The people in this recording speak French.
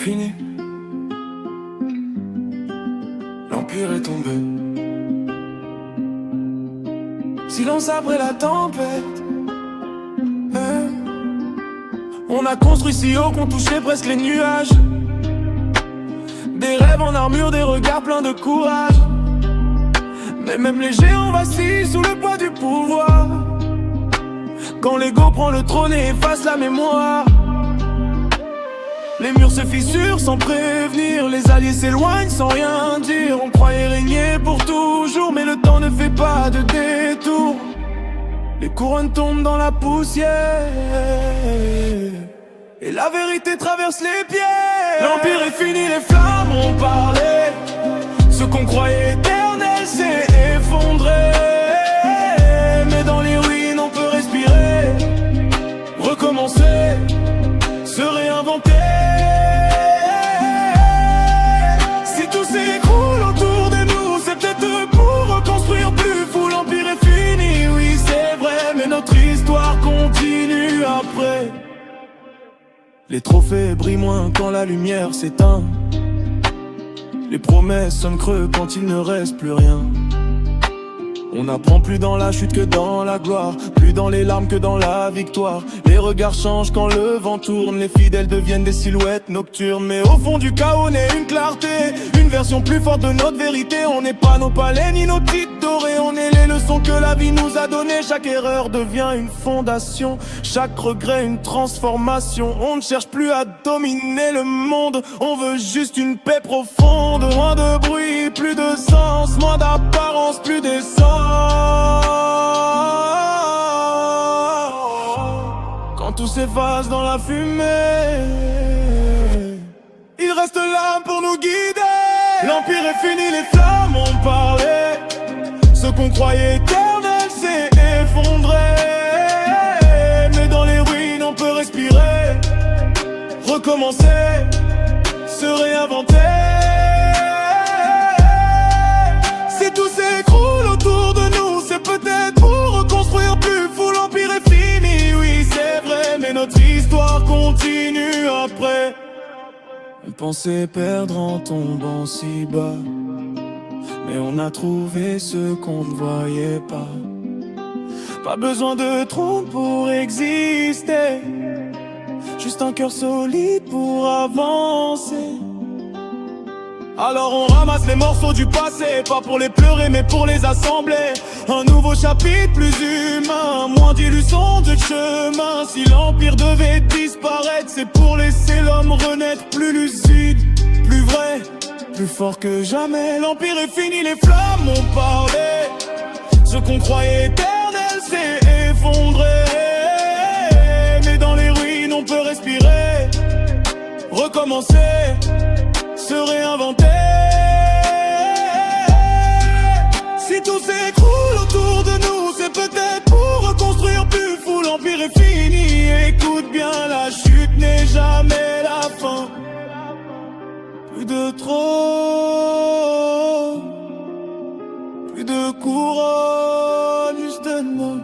fini. L'empire est tombé. Silence après la tempête. On a construit si haut qu'on touchait presque les nuages. Des rêves en armure, des regards pleins de courage. Mais même les géants vacillent sous le poids du pouvoir. Quand l'ego prend le trône et efface la mémoire. Les murs se fissurent sans prévenir. Les alliés s'éloignent sans rien dire. On croyait régner pour toujours, mais le temps ne fait pas de détour. Les couronnes tombent dans la poussière et la vérité traverse les pieds. L'empire est fini, les flammes ont parlé. Ce qu'on croyait éternel s'est effondré. Mais dans les ruines on peut respirer, recommencer, se réinventer. Si tout s'écroule autour de nous, c'est peut-être pour reconstruire plus fou. L'empire est fini, oui c'est vrai, mais notre histoire continue après. Les trophées brillent moins quand la lumière s'éteint. Les promesses sonnent creux quand il ne reste plus rien. On n'apprend plus dans la chute que dans la gloire, plus dans les larmes que dans la victoire. Les regards changent quand le vent tourne, les fidèles deviennent des silhouettes nocturnes. Mais au fond du chaos naît une clarté, une version plus forte de notre vérité. On n'est pas nos palais ni nos titres dorés, on est les leçons que la vie nous a données. Chaque erreur devient une fondation, chaque regret une transformation. On ne cherche plus à dominer le monde, on veut juste une paix profonde. Moins de bruit, plus de sens, moins d'apparence, plus d'essence. Quand tout s'efface dans la fumée, il reste l'âme pour nous guider. L'empire est fini, les flammes ont parlé. Ce qu'on croyait éternel s'est effondré. Mais dans les ruines on peut respirer, recommencer, se réinventer. Si tout s'écroule autour de nous, c'est peut-être pour reconstruire plus fou. L'empire est fini, oui c'est vrai, mais notre histoire continue après. On pensait perdre en tombant si bas, mais on a trouvé ce qu'on ne voyait pas. Pas besoin de trône pour exister, juste un cœur solide pour avancer. Alors on ramasse les morceaux du passé, pas pour les pleurer mais pour les assembler. Un nouveau chapitre plus humain, moins d'illusions de chemin. Si l'empire devait disparaître, c'est pour laisser l'homme renaître plus lucide, plus vrai, plus fort que jamais. L'empire est fini, les flammes ont parlé. Ce qu'on croyait éternel s'est effondré. Mais dans les ruines on peut respirer, recommencer, se réinventer. Si tout s'écroule autour de nous, c'est peut-être pour reconstruire plus fou. L'empire est fini, écoute bien, la chute n'est jamais la fin. Plus de trop, plus de couronne, juste un mot.